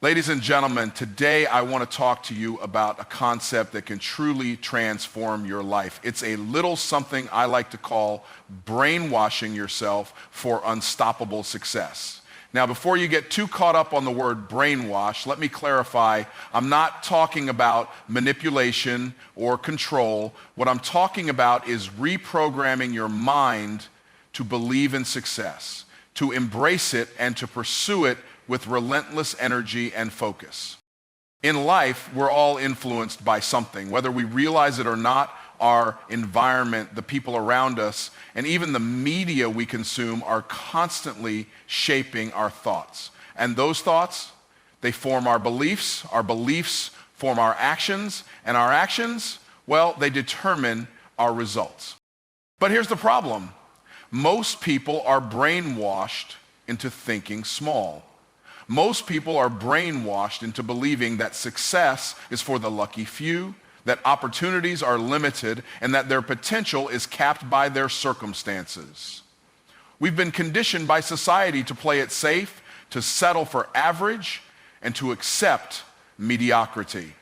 Ladies and gentlemen, today I want to talk to you about a concept that can truly transform your life. It's a little something I like to call brainwashing yourself for unstoppable success. Now, before you get too caught up on the word brainwash, let me clarify, I'm not talking about manipulation or control. What I'm talking about is reprogramming your mind to believe in success, to embrace it and to pursue it with relentless energy and focus. In life, we're all influenced by something, whether we realize it or not. Our environment, the people around us, and even the media we consume are constantly shaping our thoughts. And those thoughts, they form our beliefs form our actions, and our actions, well, they determine our results. But here's the problem. Most people are brainwashed into thinking small. Most people are brainwashed into believing that success is for the lucky few, that opportunities are limited, and that their potential is capped by their circumstances. We've been conditioned by society to play it safe, to settle for average, and to accept mediocrity.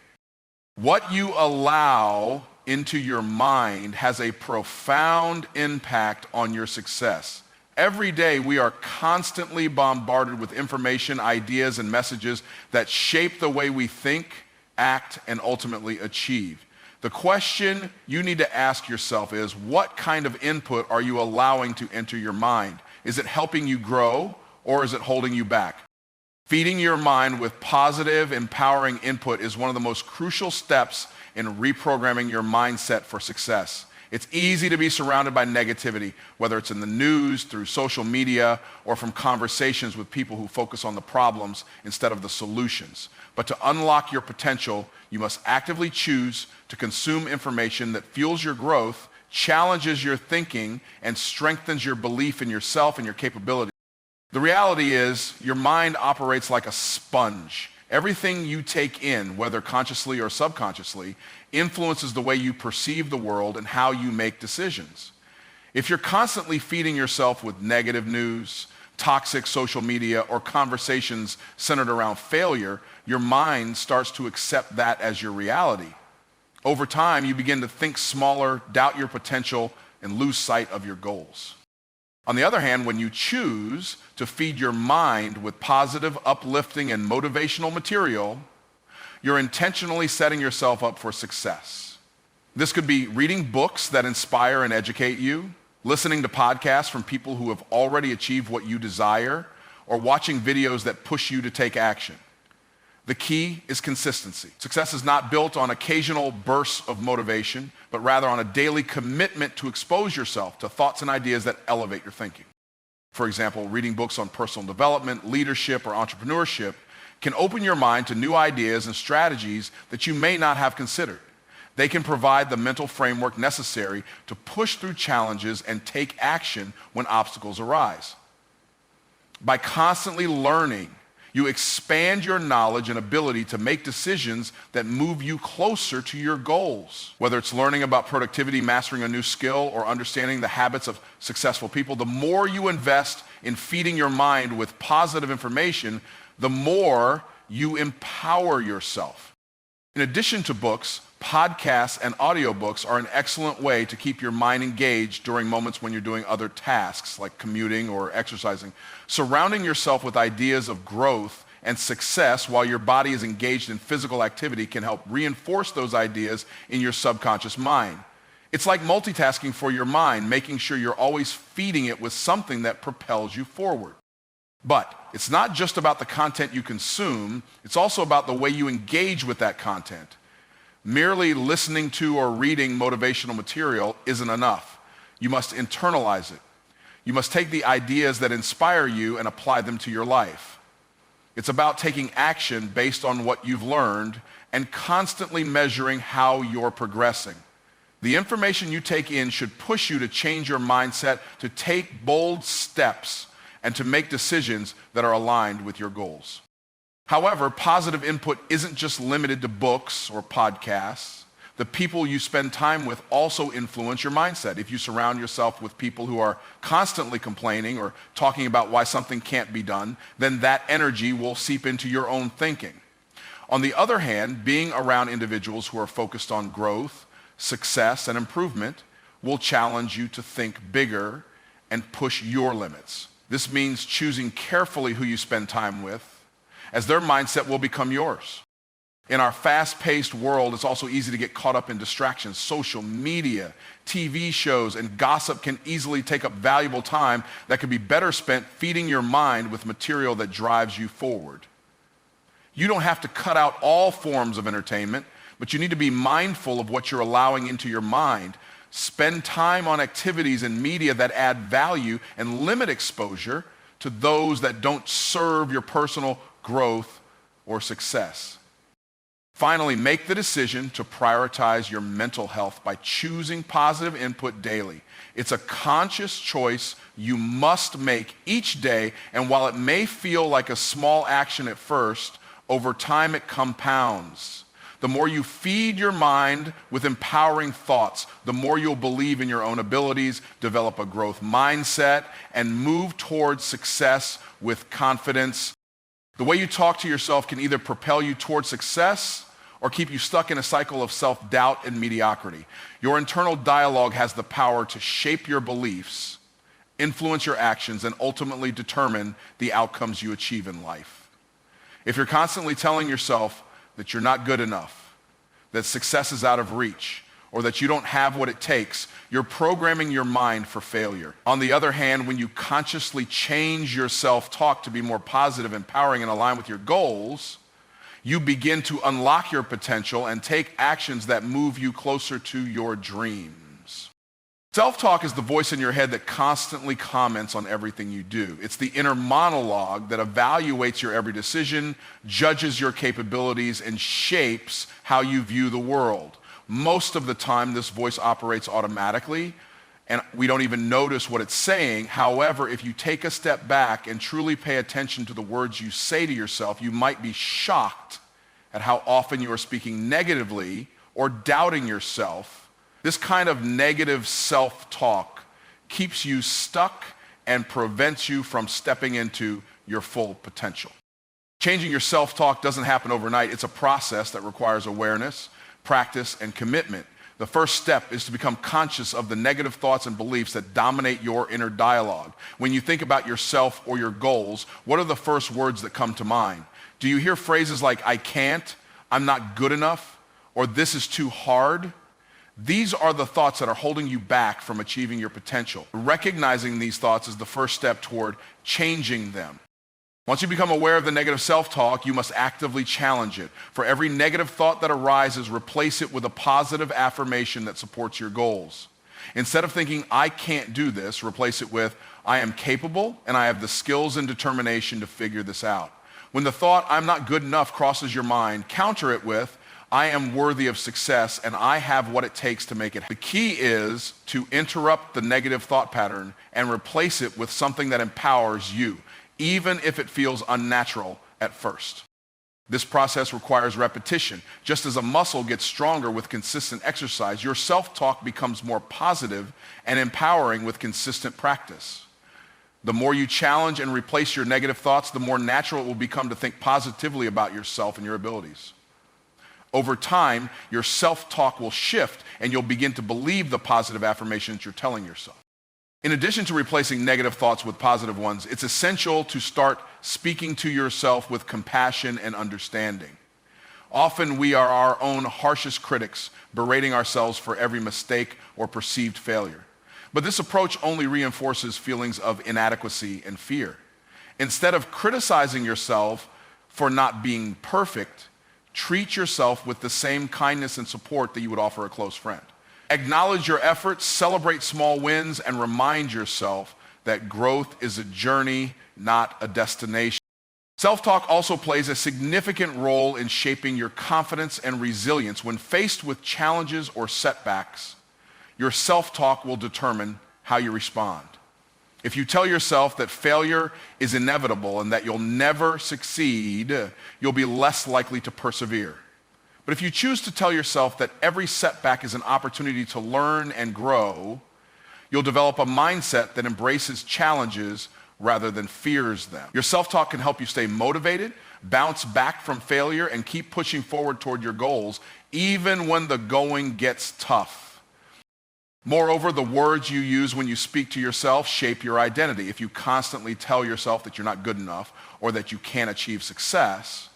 What you allow into your mind has a profound impact on your success. Every day we are constantly bombarded with information, ideas, and messages that shape the way we think, act, and ultimately achieve. The question you need to ask yourself is, what kind of input are you allowing to enter your mind? Is it helping you grow, or is it holding you back? Feeding your mind with positive, empowering input is one of the most crucial steps in reprogramming your mindset for success. It's easy to be surrounded by negativity, whether it's in the news, through social media, or from conversations with people who focus on the problems instead of the solutions. But to unlock your potential, you must actively choose to consume information that fuels your growth, challenges your thinking, and strengthens your belief in yourself and your capability. The reality is, your mind operates like a sponge. Everything you take in, whether consciously or subconsciously, influences the way you perceive the world and how you make decisions. If you're constantly feeding yourself with negative news, toxic social media, or conversations centered around failure, your mind starts to accept that as your reality. Over time, you begin to think smaller, doubt your potential, and lose sight of your goals. On the other hand, when you choose to feed your mind with positive, uplifting, and motivational material, you're intentionally setting yourself up for success. This could be reading books that inspire and educate you, listening to podcasts from people who have already achieved what you desire, or watching videos that push you to take action. The key is consistency. Success is not built on occasional bursts of motivation, but rather on a daily commitment to expose yourself to thoughts and ideas that elevate your thinking. For example, reading books on personal development, leadership, or entrepreneurship can open your mind to new ideas and strategies that you may not have considered. They can provide the mental framework necessary to push through challenges and take action when obstacles arise. By constantly learning, you expand your knowledge and ability to make decisions that move you closer to your goals. Whether it's learning about productivity, mastering a new skill, or understanding the habits of successful people, the more you invest in feeding your mind with positive information, the more you empower yourself. In addition to books, podcasts and audiobooks are an excellent way to keep your mind engaged during moments when you're doing other tasks like commuting or exercising. Surrounding yourself with ideas of growth and success while your body is engaged in physical activity can help reinforce those ideas in your subconscious mind. It's like multitasking for your mind, making sure you're always feeding it with something that propels you forward. But it's not just about the content you consume, it's also about the way you engage with that content. Merely listening to or reading motivational material isn't enough. You must internalize it. You must take the ideas that inspire you and apply them to your life. It's about taking action based on what you've learned and constantly measuring how you're progressing. The information you take in should push you to change your mindset, to take bold steps, and to make decisions that are aligned with your goals. However, positive input isn't just limited to books or podcasts. The people you spend time with also influence your mindset. If you surround yourself with people who are constantly complaining or talking about why something can't be done, then that energy will seep into your own thinking. On the other hand, being around individuals who are focused on growth, success, and improvement will challenge you to think bigger and push your limits. This means choosing carefully who you spend time with, as their mindset will become yours. In our fast-paced world, it's also easy to get caught up in distractions. Social media, TV shows, and gossip can easily take up valuable time that could be better spent feeding your mind with material that drives you forward. You don't have to cut out all forms of entertainment, but you need to be mindful of what you're allowing into your mind. Spend time on activities and media that add value and limit exposure to those that don't serve your personal growth or success. Finally, make the decision to prioritize your mental health by choosing positive input daily. It's a conscious choice you must make each day, and while it may feel like a small action at first, over time it compounds. The more you feed your mind with empowering thoughts, the more you'll believe in your own abilities, develop a growth mindset, and move towards success with confidence. The way you talk to yourself can either propel you towards success or keep you stuck in a cycle of self-doubt and mediocrity. Your internal dialogue has the power to shape your beliefs, influence your actions, and ultimately determine the outcomes you achieve in life. If you're constantly telling yourself that you're not good enough, that success is out of reach, or that you don't have what it takes, you're programming your mind for failure. On the other hand, when you consciously change your self-talk to be more positive, empowering, and aligned with your goals, you begin to unlock your potential and take actions that move you closer to your dreams. Self-talk is the voice in your head that constantly comments on everything you do. It's the inner monologue that evaluates your every decision, judges your capabilities, and shapes how you view the world. Most of the time, this voice operates automatically, and we don't even notice what it's saying. However, if you take a step back and truly pay attention to the words you say to yourself, you might be shocked at how often you are speaking negatively or doubting yourself. This kind of negative self-talk keeps you stuck and prevents you from stepping into your full potential. Changing your self-talk doesn't happen overnight. It's a process that requires awareness, practice, and commitment. The first step is to become conscious of the negative thoughts and beliefs that dominate your inner dialogue. When you think about yourself or your goals, what are the first words that come to mind? Do you hear phrases like, I can't, I'm not good enough, or this is too hard? These are the thoughts that are holding you back from achieving your potential. Recognizing these thoughts is the first step toward changing them. Once you become aware of the negative self-talk, you must actively challenge it. For every negative thought that arises, replace it with a positive affirmation that supports your goals. Instead of thinking, I can't do this, replace it with, I am capable and I have the skills and determination to figure this out. When the thought, I'm not good enough, crosses your mind, counter it with, I am worthy of success and I have what it takes to make it. The key is to interrupt the negative thought pattern and replace it with something that empowers you, even if it feels unnatural at first. This process requires repetition. Just as a muscle gets stronger with consistent exercise, your self-talk becomes more positive and empowering with consistent practice. The more you challenge and replace your negative thoughts, the more natural it will become to think positively about yourself and your abilities. Over time, your self-talk will shift and you'll begin to believe the positive affirmations you're telling yourself. In addition to replacing negative thoughts with positive ones, it's essential to start speaking to yourself with compassion and understanding. Often we are our own harshest critics, berating ourselves for every mistake or perceived failure. But this approach only reinforces feelings of inadequacy and fear. Instead of criticizing yourself for not being perfect, treat yourself with the same kindness and support that you would offer a close friend. Acknowledge your efforts, celebrate small wins, and remind yourself that growth is a journey, not a destination. Self-talk also plays a significant role in shaping your confidence and resilience. When faced with challenges or setbacks, your self-talk will determine how you respond. If you tell yourself that failure is inevitable and that you'll never succeed, you'll be less likely to persevere. But if you choose to tell yourself that every setback is an opportunity to learn and grow, you'll develop a mindset that embraces challenges rather than fears them. Your self-talk can help you stay motivated, bounce back from failure, and keep pushing forward toward your goals, even when the going gets tough. Moreover, the words you use when you speak to yourself shape your identity. If you constantly tell yourself that you're not good enough or that you can't achieve success,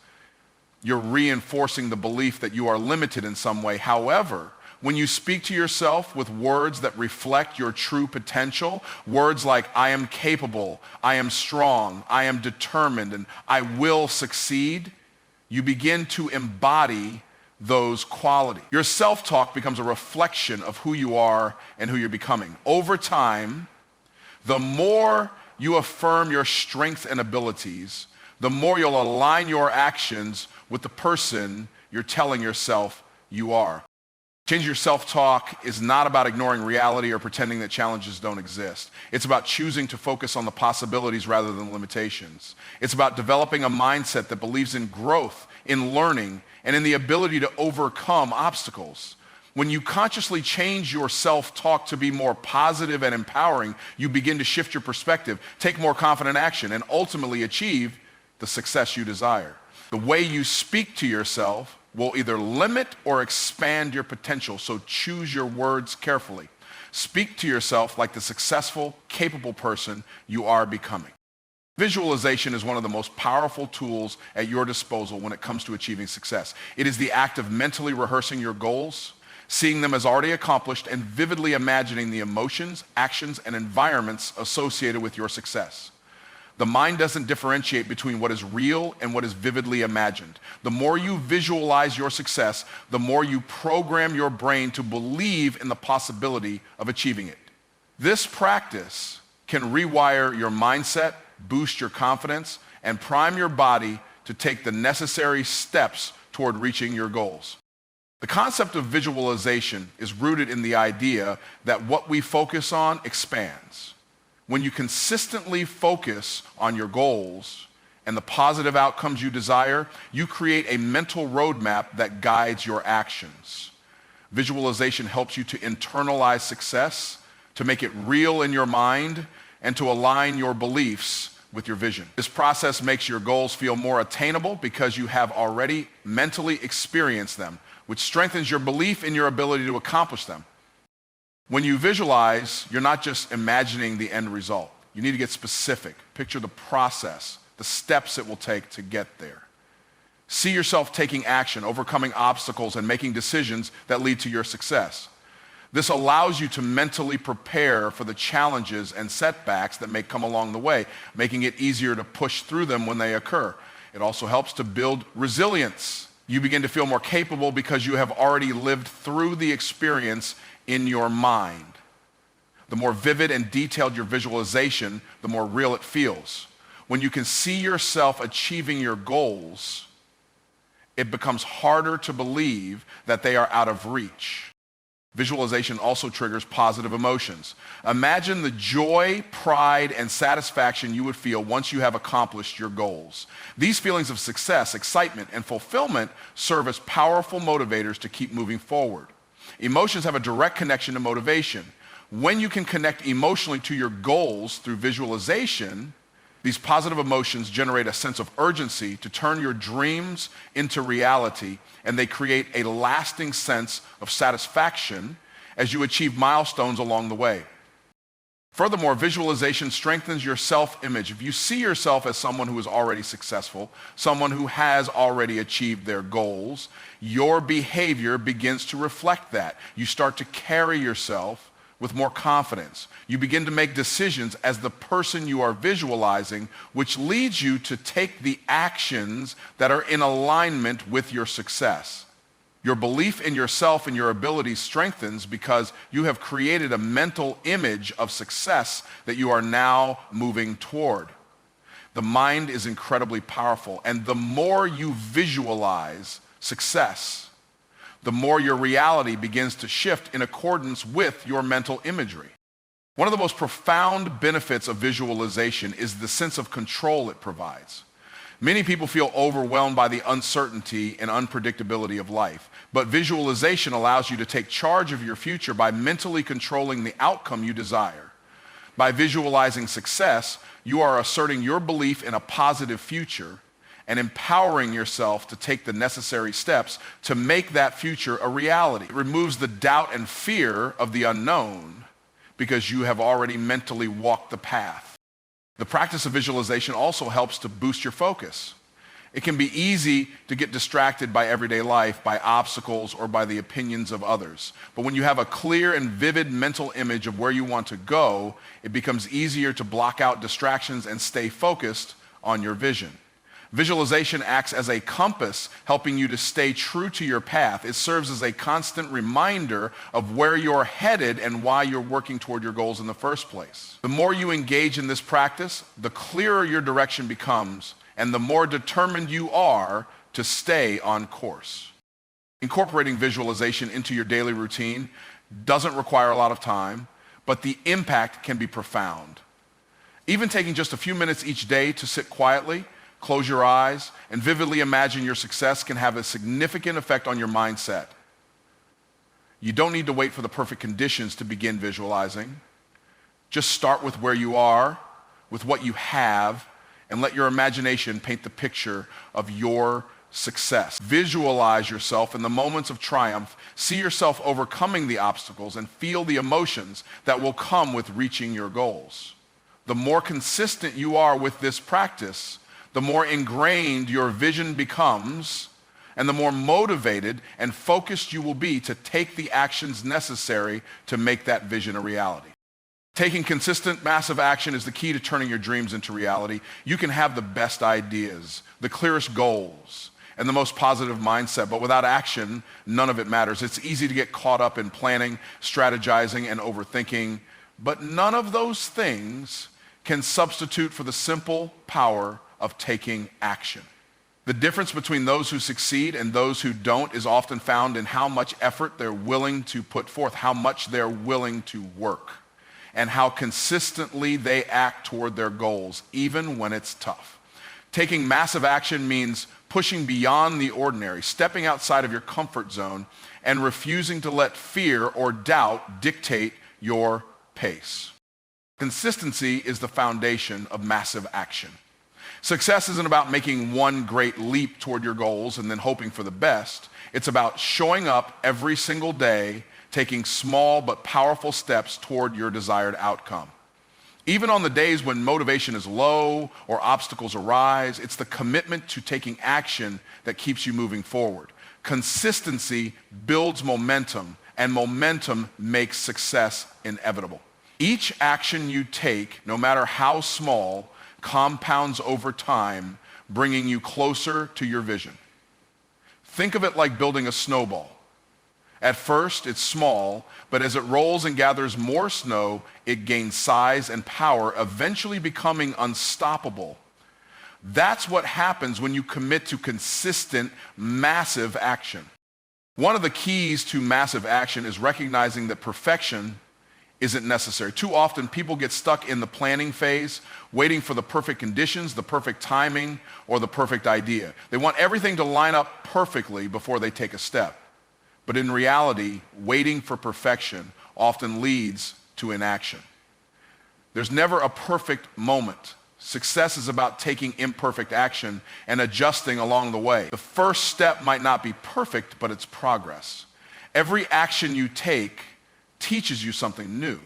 you're reinforcing the belief that you are limited in some way. However, when you speak to yourself with words that reflect your true potential, words like I am capable, I am strong, I am determined, and I will succeed, you begin to embody those qualities. Your self-talk becomes a reflection of who you are and who you're becoming. Over time, the more you affirm your strengths and abilities, the more you'll align your actions with the person you're telling yourself you are. Changing your self-talk is not about ignoring reality or pretending that challenges don't exist. It's about choosing to focus on the possibilities rather than limitations. It's about developing a mindset that believes in growth, in learning, and in the ability to overcome obstacles. When you consciously change your self-talk to be more positive and empowering, you begin to shift your perspective, take more confident action, and ultimately achieve the success you desire. The way you speak to yourself will either limit or expand your potential, so choose your words carefully. Speak to yourself like the successful, capable person you are becoming. Visualization is one of the most powerful tools at your disposal when it comes to achieving success. It is the act of mentally rehearsing your goals, seeing them as already accomplished, and vividly imagining the emotions, actions, and environments associated with your success. The mind doesn't differentiate between what is real and what is vividly imagined. The more you visualize your success, the more you program your brain to believe in the possibility of achieving it. This practice can rewire your mindset, boost your confidence, and prime your body to take the necessary steps toward reaching your goals. The concept of visualization is rooted in the idea that what we focus on expands. When you consistently focus on your goals and the positive outcomes you desire, you create a mental roadmap that guides your actions. Visualization helps you to internalize success, to make it real in your mind, and to align your beliefs with your vision. This process makes your goals feel more attainable because you have already mentally experienced them, which strengthens your belief in your ability to accomplish them. When you visualize, you're not just imagining the end result. You need to get specific. Picture the process, the steps it will take to get there. See yourself taking action, overcoming obstacles, and making decisions that lead to your success. This allows you to mentally prepare for the challenges and setbacks that may come along the way, making it easier to push through them when they occur. It also helps to build resilience. You begin to feel more capable because you have already lived through the experience in your mind. The more vivid and detailed your visualization, the more real it feels. When you can see yourself achieving your goals, it becomes harder to believe that they are out of reach. Visualization also triggers positive emotions. Imagine the joy, pride, and satisfaction you would feel once you have accomplished your goals. These feelings of success, excitement, and fulfillment serve as powerful motivators to keep moving forward. Emotions have a direct connection to motivation. When you can connect emotionally to your goals through visualization, these positive emotions generate a sense of urgency to turn your dreams into reality, and they create a lasting sense of satisfaction as you achieve milestones along the way. Furthermore, visualization strengthens your self-image. If you see yourself as someone who is already successful, someone who has already achieved their goals, your behavior begins to reflect that. You start to carry yourself with more confidence. You begin to make decisions as the person you are visualizing, which leads you to take the actions that are in alignment with your success. Your belief in yourself and your abilities strengthens because you have created a mental image of success that you are now moving toward. The mind is incredibly powerful, and the more you visualize success, the more your reality begins to shift in accordance with your mental imagery. One of the most profound benefits of visualization is the sense of control it provides. Many people feel overwhelmed by the uncertainty and unpredictability of life, but visualization allows you to take charge of your future by mentally controlling the outcome you desire. By visualizing success, you are asserting your belief in a positive future and empowering yourself to take the necessary steps to make that future a reality. It removes the doubt and fear of the unknown because you have already mentally walked the path. The practice of visualization also helps to boost your focus. It can be easy to get distracted by everyday life, by obstacles, or by the opinions of others. But when you have a clear and vivid mental image of where you want to go, it becomes easier to block out distractions and stay focused on your vision. Visualization acts as a compass, helping you to stay true to your path. It serves as a constant reminder of where you're headed and why you're working toward your goals in the first place. The more you engage in this practice, the clearer your direction becomes, and the more determined you are to stay on course. Incorporating visualization into your daily routine doesn't require a lot of time, but the impact can be profound. Even taking just a few minutes each day to sit quietly, close your eyes, and vividly imagine your success can have a significant effect on your mindset. You don't need to wait for the perfect conditions to begin visualizing. Just start with where you are, with what you have, and let your imagination paint the picture of your success. Visualize yourself in the moments of triumph. See yourself overcoming the obstacles and feel the emotions that will come with reaching your goals. The more consistent you are with this practice, the more ingrained your vision becomes, and the more motivated and focused you will be to take the actions necessary to make that vision a reality. Taking consistent, massive action is the key to turning your dreams into reality. You can have the best ideas, the clearest goals, and the most positive mindset, but without action, none of it matters. It's easy to get caught up in planning, strategizing, and overthinking, but none of those things can substitute for the simple power of taking action. The difference between those who succeed and those who don't is often found in how much effort they're willing to put forth, how much they're willing to work, and how consistently they act toward their goals, even when it's tough. Taking massive action means pushing beyond the ordinary, stepping outside of your comfort zone, and refusing to let fear or doubt dictate your pace. Consistency is the foundation of massive action. Success isn't about making one great leap toward your goals and then hoping for the best. It's about showing up every single day, taking small but powerful steps toward your desired outcome. Even on the days when motivation is low or obstacles arise, it's the commitment to taking action that keeps you moving forward. Consistency builds momentum, and momentum makes success inevitable. Each action you take, no matter how small, compounds over time, bringing you closer to your vision. Think of it like building a snowball. At first, it's small, but as it rolls and gathers more snow, it gains size and power, eventually becoming unstoppable. That's what happens when you commit to consistent, massive action. One of the keys to massive action is recognizing that perfection isn't necessary. Too often, people get stuck in the planning phase, waiting for the perfect conditions, the perfect timing, or the perfect idea. They want everything to line up perfectly before they take a step. But in reality, waiting for perfection often leads to inaction. There's never a perfect moment. Success is about taking imperfect action and adjusting along the way. The first step might not be perfect, but it's progress. Every action you take teaches you something new.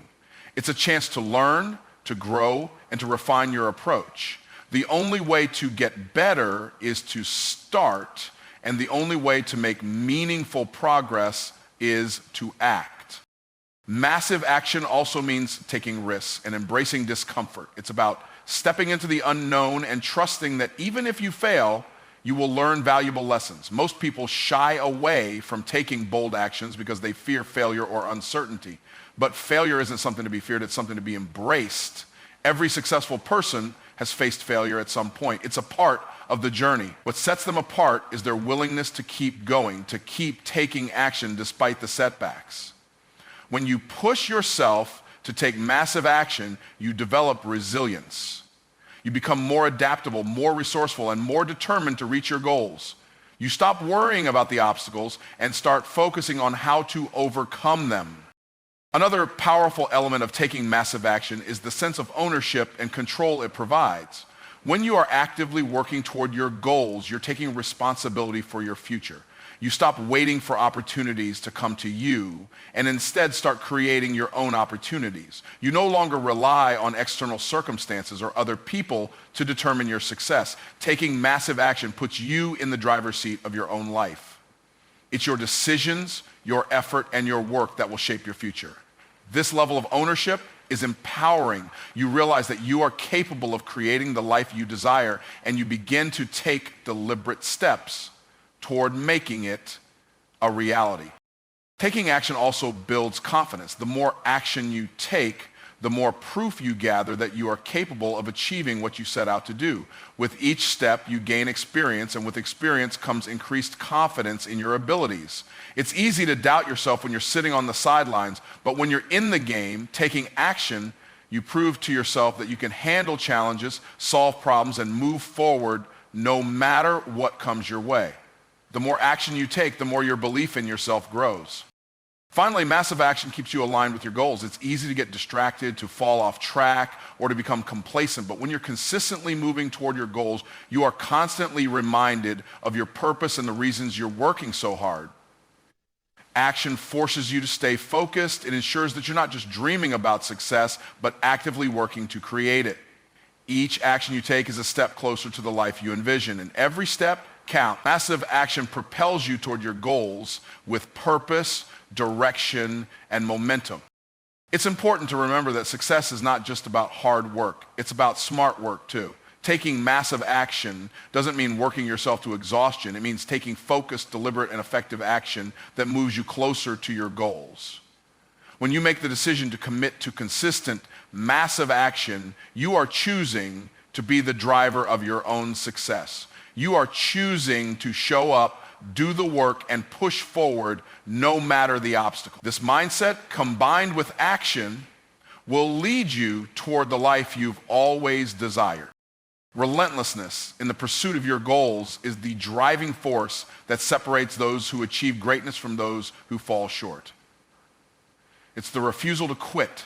It's a chance to learn, to grow, and to refine your approach. The only way to get better is to start, and the only way to make meaningful progress is to act. Massive action also means taking risks and embracing discomfort. It's about stepping into the unknown and trusting that even if you fail, you will learn valuable lessons. Most people shy away from taking bold actions because they fear failure or uncertainty. But failure isn't something to be feared, it's something to be embraced. Every successful person has faced failure at some point. It's a part of the journey. What sets them apart is their willingness to keep going, to keep taking action despite the setbacks. When you push yourself to take massive action, you develop resilience. You become more adaptable, more resourceful, and more determined to reach your goals. You stop worrying about the obstacles and start focusing on how to overcome them. Another powerful element of taking massive action is the sense of ownership and control it provides. When you are actively working toward your goals, you're taking responsibility for your future. You stop waiting for opportunities to come to you and instead start creating your own opportunities. You no longer rely on external circumstances or other people to determine your success. Taking massive action puts you in the driver's seat of your own life. It's your decisions, your effort, and your work that will shape your future. This level of ownership is empowering. You realize that you are capable of creating the life you desire, and you begin to take deliberate steps toward making it a reality. Taking action also builds confidence. The more action you take, the more proof you gather that you are capable of achieving what you set out to do. With each step, you gain experience, and with experience comes increased confidence in your abilities. It's easy to doubt yourself when you're sitting on the sidelines, but when you're in the game, taking action, you prove to yourself that you can handle challenges, solve problems, and move forward no matter what comes your way. The more action you take, the more your belief in yourself grows. Finally, massive action keeps you aligned with your goals. It's easy to get distracted, to fall off track, or to become complacent. But when you're consistently moving toward your goals, you are constantly reminded of your purpose and the reasons you're working so hard. Action forces you to stay focused. It ensures that you're not just dreaming about success, but actively working to create it. Each action you take is a step closer to the life you envision, and every step counts. Massive action propels you toward your goals with purpose, direction, and momentum. It's important to remember that success is not just about hard work. It's about smart work too. Taking massive action doesn't mean working yourself to exhaustion. It means taking focused, deliberate, and effective action that moves you closer to your goals. When you make the decision to commit to consistent, massive action, you are choosing to be the driver of your own success. You are choosing to show up, do the work, and push forward no matter the obstacle. This mindset, combined with action, will lead you toward the life you've always desired. Relentlessness in the pursuit of your goals is the driving force that separates those who achieve greatness from those who fall short. It's the refusal to quit,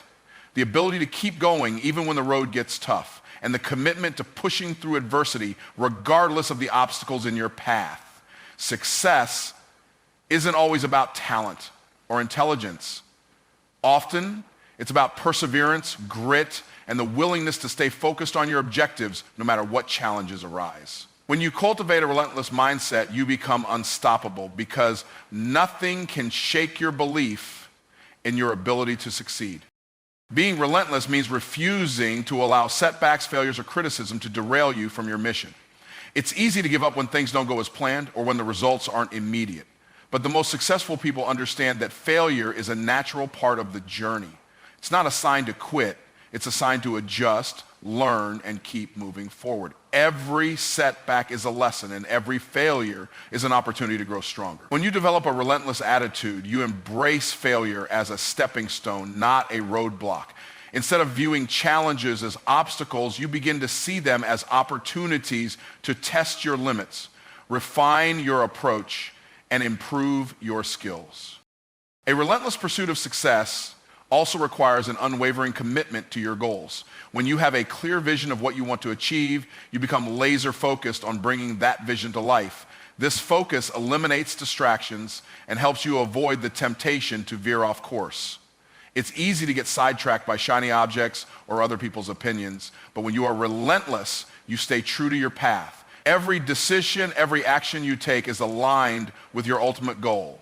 the ability to keep going even when the road gets tough, and the commitment to pushing through adversity regardless of the obstacles in your path. Success isn't always about talent or intelligence. Often, it's about perseverance, grit, and the willingness to stay focused on your objectives no matter what challenges arise. When you cultivate a relentless mindset, you become unstoppable because nothing can shake your belief in your ability to succeed. Being relentless means refusing to allow setbacks, failures, or criticism to derail you from your mission. It's easy to give up when things don't go as planned or when the results aren't immediate. But the most successful people understand that failure is a natural part of the journey. It's not a sign to quit. It's a sign to adjust, learn, and keep moving forward. Every setback is a lesson, and every failure is an opportunity to grow stronger. When you develop a relentless attitude, you embrace failure as a stepping stone, not a roadblock. Instead of viewing challenges as obstacles, you begin to see them as opportunities to test your limits, refine your approach, and improve your skills. A relentless pursuit of success also requires an unwavering commitment to your goals. When you have a clear vision of what you want to achieve, you become laser focused on bringing that vision to life. This focus eliminates distractions and helps you avoid the temptation to veer off course. It's easy to get sidetracked by shiny objects or other people's opinions, but when you are relentless, you stay true to your path. Every decision, every action you take is aligned with your ultimate goal.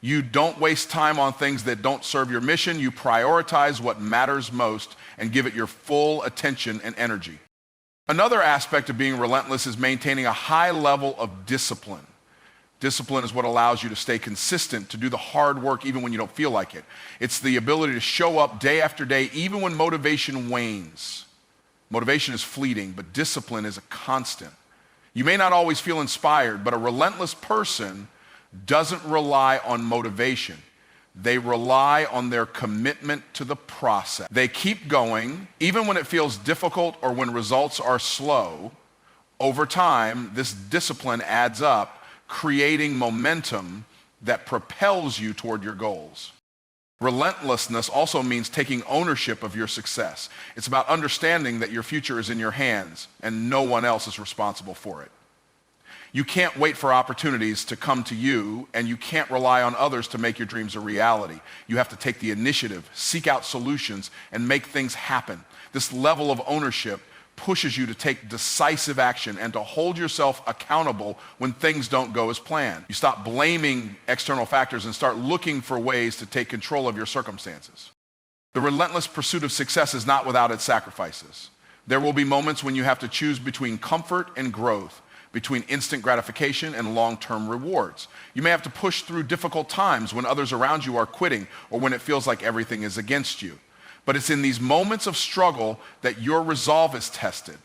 You don't waste time on things that don't serve your mission. You prioritize what matters most and give it your full attention and energy. Another aspect of being relentless is maintaining a high level of discipline. Discipline is what allows you to stay consistent, to do the hard work even when you don't feel like it. It's the ability to show up day after day even when motivation wanes. Motivation is fleeting, but discipline is a constant. You may not always feel inspired, but a relentless person doesn't rely on motivation. They rely on their commitment to the process. They keep going, even when it feels difficult or when results are slow. Over time, this discipline adds up, creating momentum that propels you toward your goals. Relentlessness also means taking ownership of your success. It's about understanding that your future is in your hands and no one else is responsible for it. You can't wait for opportunities to come to you, and you can't rely on others to make your dreams a reality. You have to take the initiative, seek out solutions, and make things happen. This level of ownership pushes you to take decisive action and to hold yourself accountable when things don't go as planned. You stop blaming external factors and start looking for ways to take control of your circumstances. The relentless pursuit of success is not without its sacrifices. There will be moments when you have to choose between comfort and growth, between instant gratification and long-term rewards. You may have to push through difficult times when others around you are quitting or when it feels like everything is against you. But it's in these moments of struggle that your resolve is tested.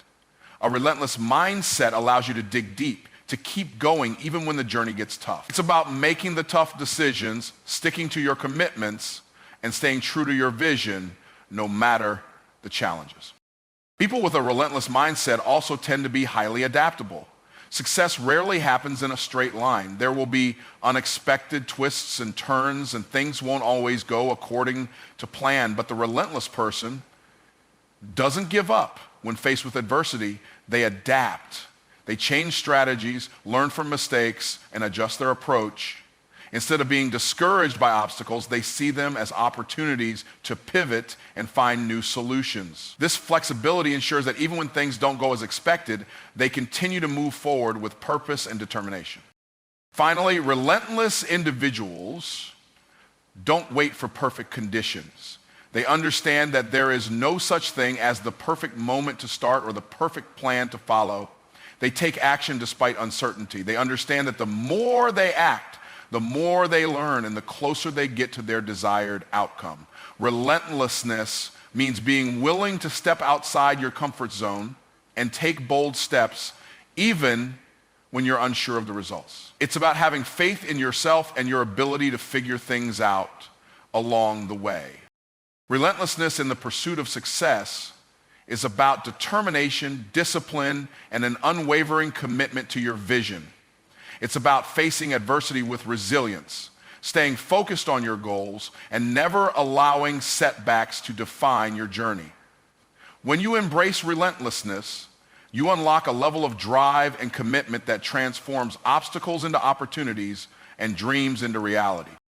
A relentless mindset allows you to dig deep, to keep going even when the journey gets tough. It's about making the tough decisions, sticking to your commitments, and staying true to your vision no matter the challenges. People with a relentless mindset also tend to be highly adaptable. Success rarely happens in a straight line. There will be unexpected twists and turns, and things won't always go according to plan. But the relentless person doesn't give up when faced with adversity. They adapt. They change strategies, learn from mistakes, and adjust their approach. Instead of being discouraged by obstacles, they see them as opportunities to pivot and find new solutions. This flexibility ensures that even when things don't go as expected, they continue to move forward with purpose and determination. Finally, relentless individuals don't wait for perfect conditions. They understand that there is no such thing as the perfect moment to start or the perfect plan to follow. They take action despite uncertainty. They understand that the more they act, the more they learn and the closer they get to their desired outcome. Relentlessness means being willing to step outside your comfort zone and take bold steps even when you're unsure of the results. It's about having faith in yourself and your ability to figure things out along the way. Relentlessness in the pursuit of success is about determination, discipline, and an unwavering commitment to your vision. It's about facing adversity with resilience, staying focused on your goals, and never allowing setbacks to define your journey. When you embrace relentlessness, you unlock a level of drive and commitment that transforms obstacles into opportunities and dreams into reality.